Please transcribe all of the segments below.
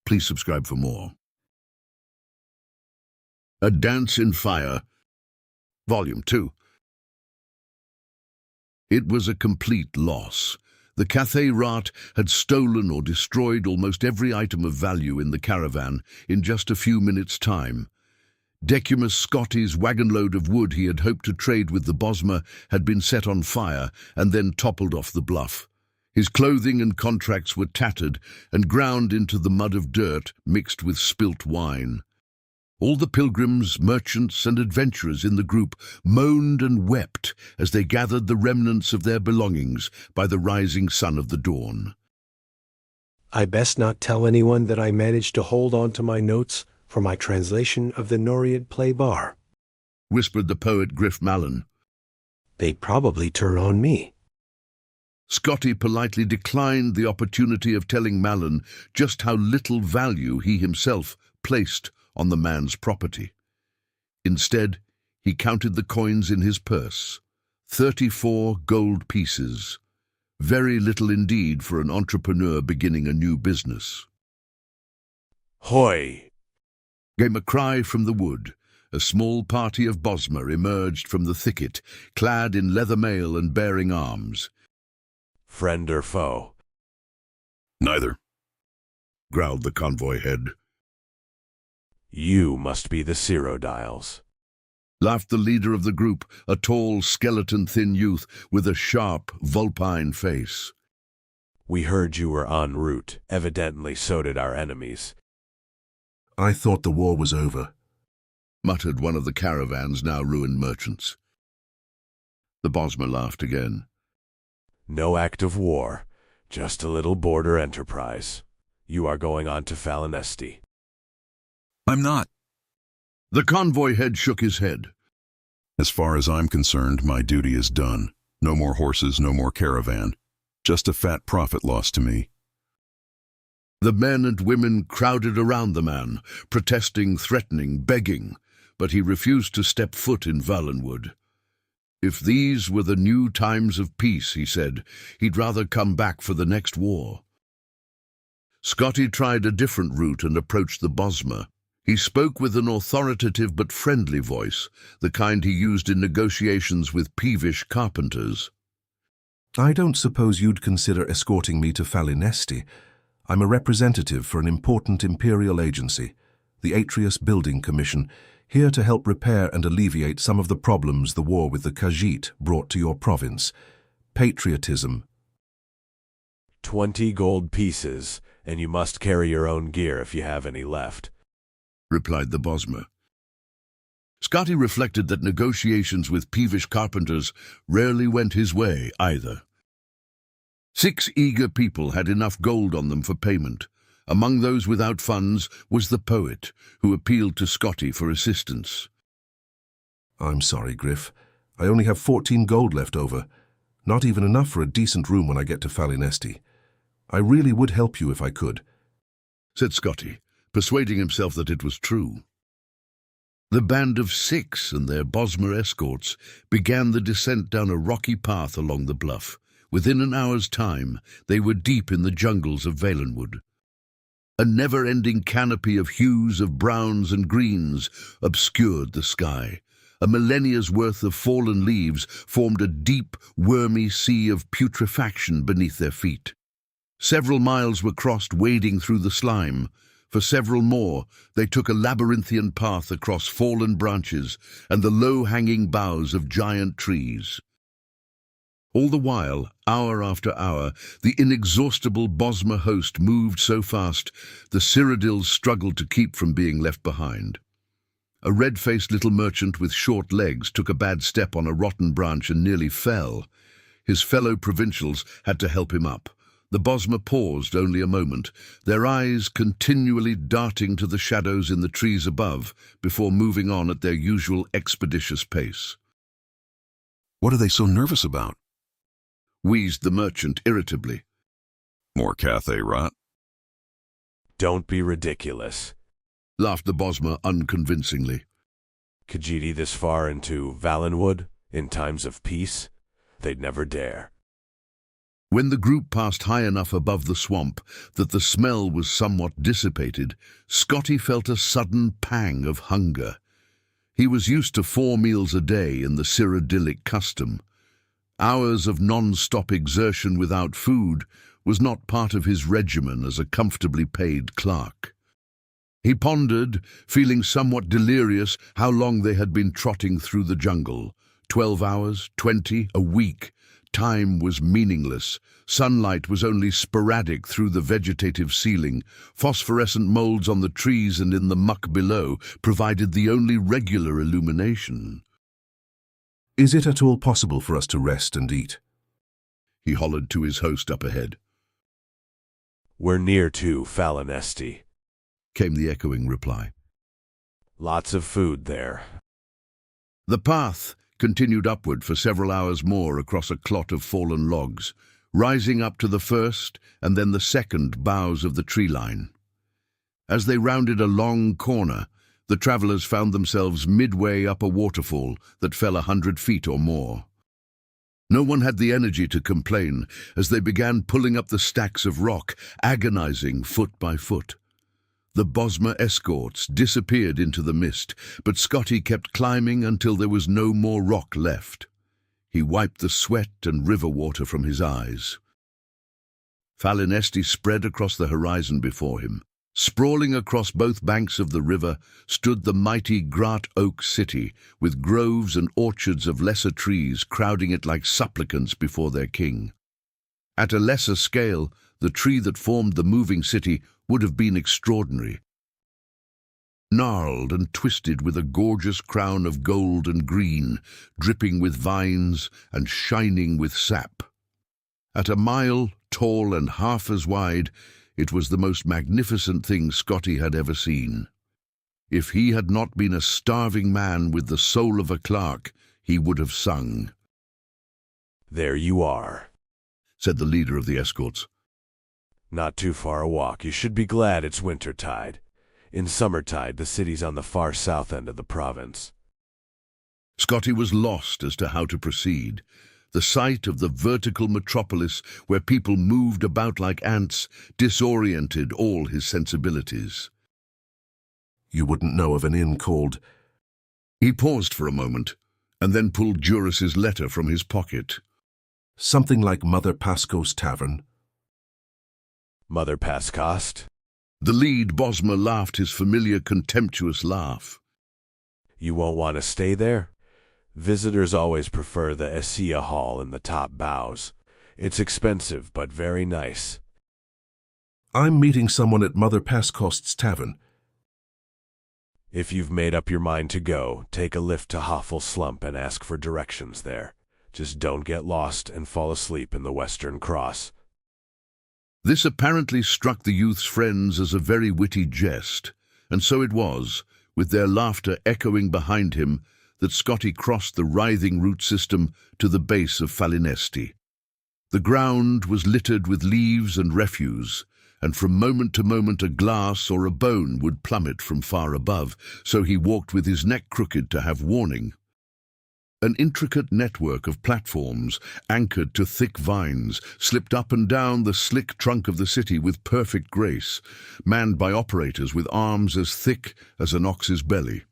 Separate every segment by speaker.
Speaker 1: Please subscribe for more. A Dance in Fire, Volume 2. It was a complete loss. The Cathay rat had stolen or destroyed almost every item of value in the caravan in just a few minutes' time. Decumus Scotti's wagon-load of wood he had hoped to trade with the Bosmer had been set on fire and then toppled off the bluff. His clothing and contracts were tattered and ground into the mud of dirt mixed with spilt wine. All the pilgrims, merchants, and adventurers in the group moaned and wept as they gathered the remnants of their belongings by the rising sun of the dawn.
Speaker 2: I best not tell anyone that I managed to hold on to my notes for my translation of the Noriad play Bar,
Speaker 1: whispered the poet Griff Mallon.
Speaker 2: They'd probably turn on me.
Speaker 1: Scotti politely declined the opportunity of telling Mallon just how little value he himself placed on the man's property. Instead, he counted the coins in his purse. 34 gold pieces. Very little indeed for an entrepreneur beginning a new business.
Speaker 3: Hoy!
Speaker 1: Came a cry from the wood. A small party of Bosmer emerged from the thicket, clad in leather mail and bearing arms.
Speaker 3: Friend or foe?
Speaker 1: Neither, growled the convoy head.
Speaker 3: You must be the Cyrodiles,
Speaker 1: laughed the leader of the group, a tall, skeleton-thin youth with a sharp, vulpine face.
Speaker 3: We heard you were en route. Evidently so did our enemies.
Speaker 1: I thought the war was over, muttered one of the caravan's now ruined merchants. The Bosmer laughed again.
Speaker 3: No act of war, just a little border enterprise. You are going on to Valenwood.
Speaker 4: I'm not.
Speaker 1: The convoy head shook his head.
Speaker 4: As far as I'm concerned, my duty is done. No more horses, no more caravan. Just a fat profit loss to me.
Speaker 1: The men and women crowded around the man, protesting, threatening, begging, but he refused to step foot in Valenwood. If these were the new times of peace, he said, he'd rather come back for the next war. Scotti tried a different route and approached the Bosmer. He spoke with an authoritative but friendly voice, the kind he used in negotiations with peevish carpenters.
Speaker 5: I don't suppose you'd consider escorting me to Valenwood. I'm a representative for an important imperial agency, the Atreus Building Commission, here to help repair and alleviate some of the problems the war with the Khajiit brought to your province. Patriotism.
Speaker 3: 20 gold pieces, and you must carry your own gear if you have any left,
Speaker 1: replied the Bosmer. Scotti reflected that negotiations with peevish carpenters rarely went his way either. 6 eager people had enough gold on them for payment. Among those without funds was the poet, who appealed to Scotti for assistance.
Speaker 5: I'm sorry, Griff. I only have 14 gold left over. Not even enough for a decent room when I get to Valenwood. I really would help you if I could,
Speaker 1: said Scotti, persuading himself that it was true. The band of 6 and their Bosmer escorts began the descent down a rocky path along the bluff. Within an hour's time, they were deep in the jungles of Valenwood. A never-ending canopy of hues of browns and greens obscured the sky. A millennia's worth of fallen leaves formed a deep, wormy sea of putrefaction beneath their feet. Several miles were crossed wading through the slime. For several more, they took a labyrinthian path across fallen branches and the low-hanging boughs of giant trees. All the while, hour after hour, the inexhaustible Bosmer host moved so fast, the Cyrodiils struggled to keep from being left behind. A red-faced little merchant with short legs took a bad step on a rotten branch and nearly fell. His fellow provincials had to help him up. The Bosmer paused only a moment, their eyes continually darting to the shadows in the trees above, before moving on at their usual expeditious pace.
Speaker 4: What are they so nervous about?
Speaker 1: Wheezed the merchant irritably.
Speaker 4: More Cathay rot?
Speaker 3: Don't be ridiculous,
Speaker 1: laughed the Bosmer unconvincingly.
Speaker 3: Khajiit this far into Valenwood, in times of peace? They'd never dare.
Speaker 1: When the group passed high enough above the swamp that the smell was somewhat dissipated, Scotti felt a sudden pang of hunger. He was used to 4 meals a day in the Cyrodiilic custom. Hours of non-stop exertion without food was not part of his regimen as a comfortably paid clerk. He pondered, feeling somewhat delirious, how long they had been trotting through the jungle. 12 hours, 20, a week. Time was meaningless. Sunlight was only sporadic through the vegetative ceiling. Phosphorescent molds on the trees and in the muck below provided the only regular illumination.
Speaker 5: Is it at all possible for us to rest and eat?
Speaker 1: He hollered to his host up ahead.
Speaker 3: We're near to Valenwood,
Speaker 1: Came the echoing reply.
Speaker 3: Lots of food there.
Speaker 1: The path continued upward for several hours more across a clot of fallen logs, rising up to the first and then the second boughs of the tree line. As they rounded a long corner, the travellers found themselves midway up a waterfall that fell 100 feet or more. No one had the energy to complain as they began pulling up the stacks of rock, agonizing foot by foot. The Bosmer escorts disappeared into the mist, but Scotti kept climbing until there was no more rock left. He wiped the sweat and river water from his eyes. Valenwood spread across the horizon before him. Sprawling across both banks of the river stood the mighty Grat Oak city, with groves and orchards of lesser trees crowding it like supplicants before their king. At a lesser scale, the tree that formed the moving city would have been extraordinary. Gnarled and twisted with a gorgeous crown of gold and green, dripping with vines and shining with sap. At a mile, tall and half as wide, it was the most magnificent thing Scotti had ever seen. If he had not been a starving man with the soul of a clerk, he would have sung.
Speaker 3: There you are,
Speaker 1: said the leader of the escorts.
Speaker 3: Not too far a walk. You should be glad it's wintertide. In summertide, the city's on the far south end of the province.
Speaker 1: Scotti was lost as to how to proceed. The sight of the vertical metropolis where people moved about like ants disoriented all his sensibilities.
Speaker 5: You wouldn't know of an inn called...
Speaker 1: He paused for a moment, and then pulled Juris's letter from his pocket.
Speaker 5: Something like Mother Pasco's Tavern.
Speaker 3: Mother Pascost?
Speaker 1: The lead Bosmer laughed his familiar contemptuous laugh.
Speaker 3: You won't want to stay there? Visitors always prefer the Essia Hall in the top boughs. It's expensive, but very nice.
Speaker 5: I'm meeting someone at Mother Pascost's Tavern.
Speaker 3: If you've made up your mind to go, take a lift to Hoffel Slump and ask for directions there. Just don't get lost and fall asleep in the Western Cross.
Speaker 1: This apparently struck the youth's friends as a very witty jest, and so it was, with their laughter echoing behind him, that Scotti crossed the writhing root system to the base of Valenwood. The ground was littered with leaves and refuse, and from moment to moment a glass or a bone would plummet from far above, so he walked with his neck crooked to have warning. An intricate network of platforms, anchored to thick vines, slipped up and down the slick trunk of the city with perfect grace, manned by operators with arms as thick as an ox's belly.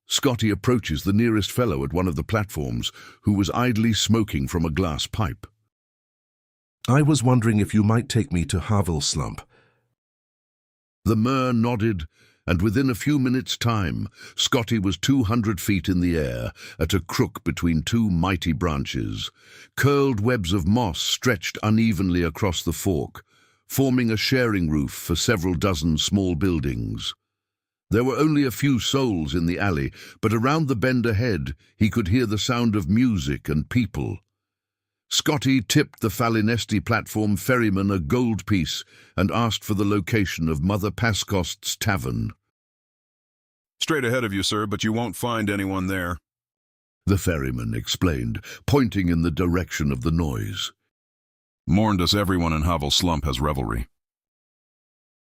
Speaker 1: Scotti approaches the nearest fellow at one of the platforms, who was idly smoking from a glass pipe.
Speaker 5: I was wondering if you might take me to Hoffel Slump.
Speaker 1: The Mer nodded, and within a few minutes' time, Scotti was 200 feet in the air, at a crook between two mighty branches. Curled webs of moss stretched unevenly across the fork, forming a sharing roof for several dozen small buildings. There were only a few souls in the alley, but around the bend ahead he could hear the sound of music and people. Scotti tipped the Valenwood platform ferryman a gold piece and asked for the location of Mother Pascost's Tavern.
Speaker 4: Straight ahead of you, sir, but you won't find anyone there.
Speaker 1: The ferryman explained, pointing in the direction of the noise.
Speaker 4: Mourned us everyone in Hoffel Slump has revelry.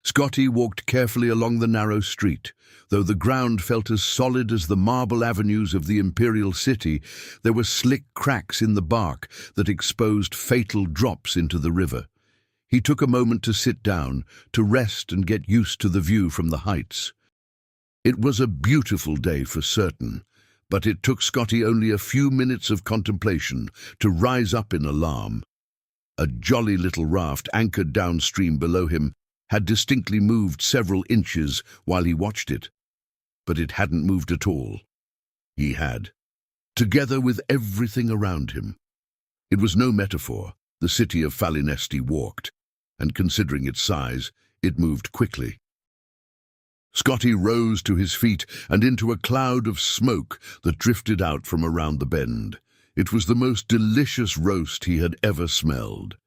Speaker 1: Scotti walked carefully along the narrow street. Though the ground felt as solid as the marble avenues of the imperial city, there were slick cracks in the bark that exposed fatal drops into the river. He took a moment to sit down, to rest and get used to the view from the heights. It was a beautiful day for certain, but it took Scotti only a few minutes of contemplation to rise up in alarm. A jolly little raft anchored downstream below him had distinctly moved several inches while he watched it, but it hadn't moved at all. He had, together with everything around him. It was no metaphor. The city of Valenwood walked, and considering its size, it moved quickly. Scotti rose to his feet and into a cloud of smoke that drifted out from around the bend. It was the most delicious roast he had ever smelled.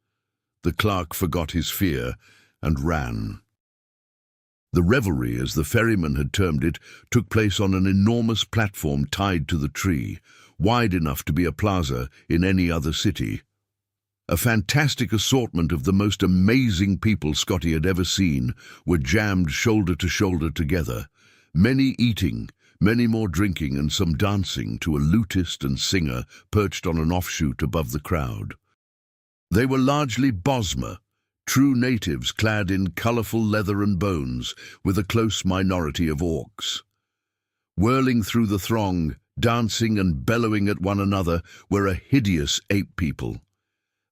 Speaker 1: The clerk forgot his fear and ran. The revelry, as the ferryman had termed it, took place on an enormous platform tied to the tree, wide enough to be a plaza in any other city. A fantastic assortment of the most amazing people Scotti had ever seen were jammed shoulder to shoulder together, many eating, many more drinking, and some dancing to a lutist and singer perched on an offshoot above the crowd. They were largely Bosmer, true natives clad in colourful leather and bones, with a close minority of orcs. Whirling through the throng, dancing and bellowing at one another, were a hideous ape people.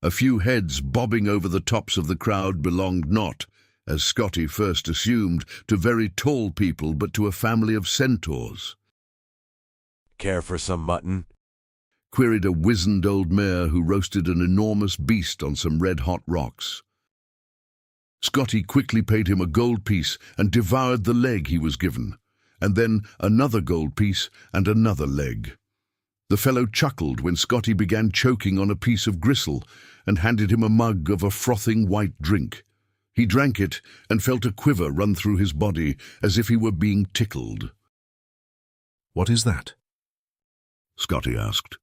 Speaker 1: A few heads bobbing over the tops of the crowd belonged not, as Scotti first assumed, to very tall people, but to a family of centaurs.
Speaker 3: "Care for some mutton?"
Speaker 1: queried a wizened old mare who roasted an enormous beast on some red-hot rocks. Scotti quickly paid him a gold piece and devoured the leg he was given, and then another gold piece and another leg. The fellow chuckled when Scotti began choking on a piece of gristle and handed him a mug of a frothing white drink. He drank it and felt a quiver run through his body as if he were being tickled.
Speaker 5: What is that?
Speaker 1: Scotti asked.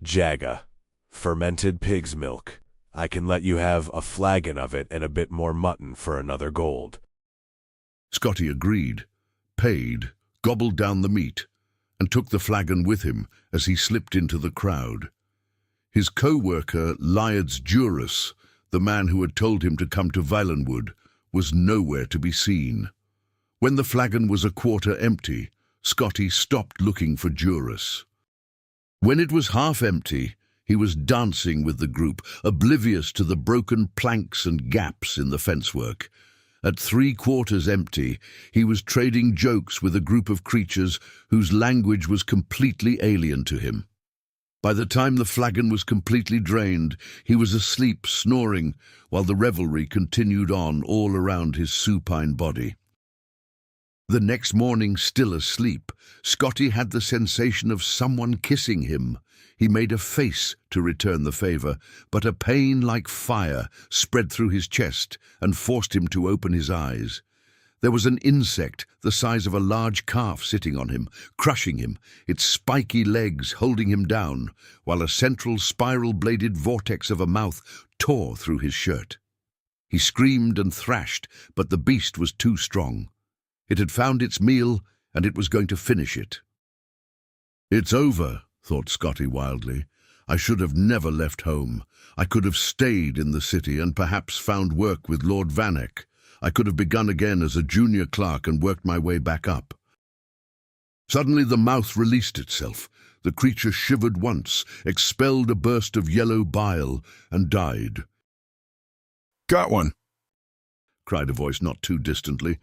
Speaker 3: "Jaga, fermented pig's milk. I can let you have a flagon of it and a bit more mutton for another gold."
Speaker 1: Scotti agreed, paid, gobbled down the meat, and took the flagon with him as he slipped into the crowd. His co-worker, Liad's Jurus, the man who had told him to come to Valenwood, was nowhere to be seen. When the flagon was a quarter empty, Scotti stopped looking for Jurus. When it was half empty, he was dancing with the group, oblivious to the broken planks and gaps in the fencework. At 3/4 empty, he was trading jokes with a group of creatures whose language was completely alien to him. By the time the flagon was completely drained, he was asleep, snoring, while the revelry continued on all around his supine body. The next morning, still asleep, Scotti had the sensation of someone kissing him. He made a face to return the favour, but a pain like fire spread through his chest and forced him to open his eyes. There was an insect the size of a large calf sitting on him, crushing him, its spiky legs holding him down, while a central spiral-bladed vortex of a mouth tore through his shirt. He screamed and thrashed, but the beast was too strong. It had found its meal, and it was going to finish it. "It's over," thought Scotti wildly. "I should have never left home. I could have stayed in the city and perhaps found work with Lord Vanek. I could have begun again as a junior clerk and worked my way back up." Suddenly the mouth released itself. The creature shivered once, expelled a burst of yellow bile, and died.
Speaker 4: Got one,
Speaker 1: cried a voice not too distantly.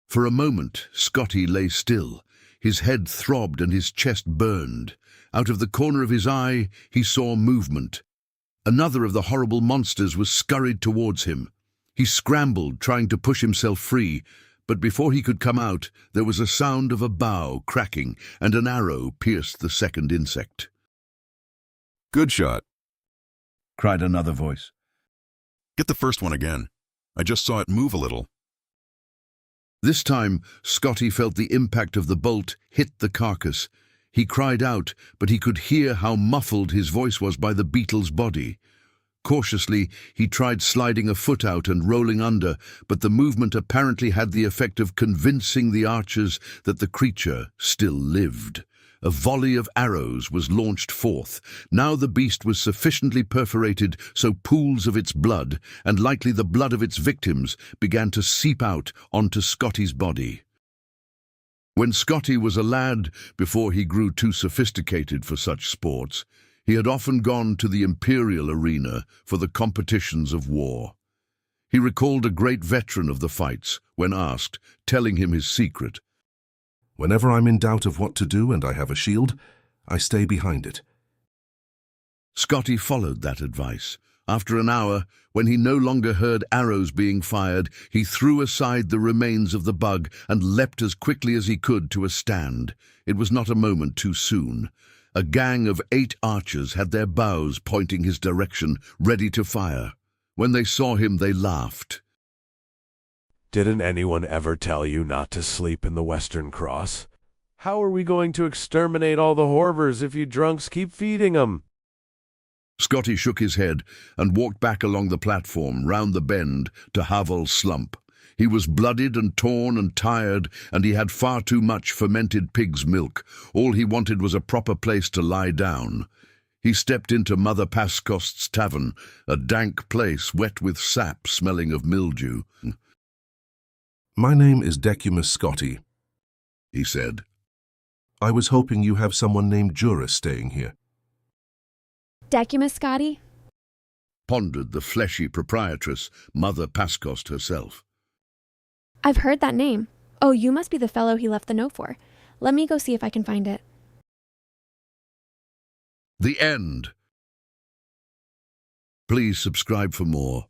Speaker 1: For a moment, Scotti lay still. His head throbbed and his chest burned. Out of the corner of his eye, he saw movement. Another of the horrible monsters was scurried towards him. He scrambled, trying to push himself free, but before he could come out, there was a sound of a bough cracking, and an arrow pierced the second insect.
Speaker 4: good shot.
Speaker 1: Cried another voice.
Speaker 4: Get the first one again. I just saw it move a little.
Speaker 1: This time, Scotti felt the impact of the bolt hit the carcass. He cried out, but he could hear how muffled his voice was by the beetle's body. Cautiously, he tried sliding a foot out and rolling under, but the movement apparently had the effect of convincing the archers that the creature still lived. A volley of arrows was launched forth. Now the beast was sufficiently perforated so pools of its blood, and likely the blood of its victims, began to seep out onto Scotti's body. When Scotti was a lad, before he grew too sophisticated for such sports, he had often gone to the imperial arena for the competitions of war. He recalled a great veteran of the fights, when asked, telling him his secret.
Speaker 5: Whenever I'm in doubt of what to do and I have a shield, I stay behind it.
Speaker 1: Scotti followed that advice. After an hour, when he no longer heard arrows being fired, he threw aside the remains of the bug and leapt as quickly as he could to a stand. It was not a moment too soon. A gang of 8 archers had their bows pointing his direction, ready to fire. When they saw him, they laughed.
Speaker 3: Didn't anyone ever tell you not to sleep in the Western Cross? How are we going to exterminate all the Horvers if you drunks keep feeding 'em?
Speaker 1: Scotti shook his head and walked back along the platform, round the bend, to Havel's slump. He was blooded and torn and tired, and he had far too much fermented pig's milk. All he wanted was a proper place to lie down. He stepped into Mother Pascost's tavern, a dank place wet with sap smelling of mildew.
Speaker 5: My name is Decumus Scotti,
Speaker 1: he said.
Speaker 5: I was hoping you have someone named Juris staying here.
Speaker 6: Decumus Scotti?
Speaker 1: Pondered the fleshy proprietress, Mother Pascost herself.
Speaker 6: I've heard that name. Oh, you must be the fellow he left the note for. Let me go see if I can find it.
Speaker 1: The end. Please subscribe for more.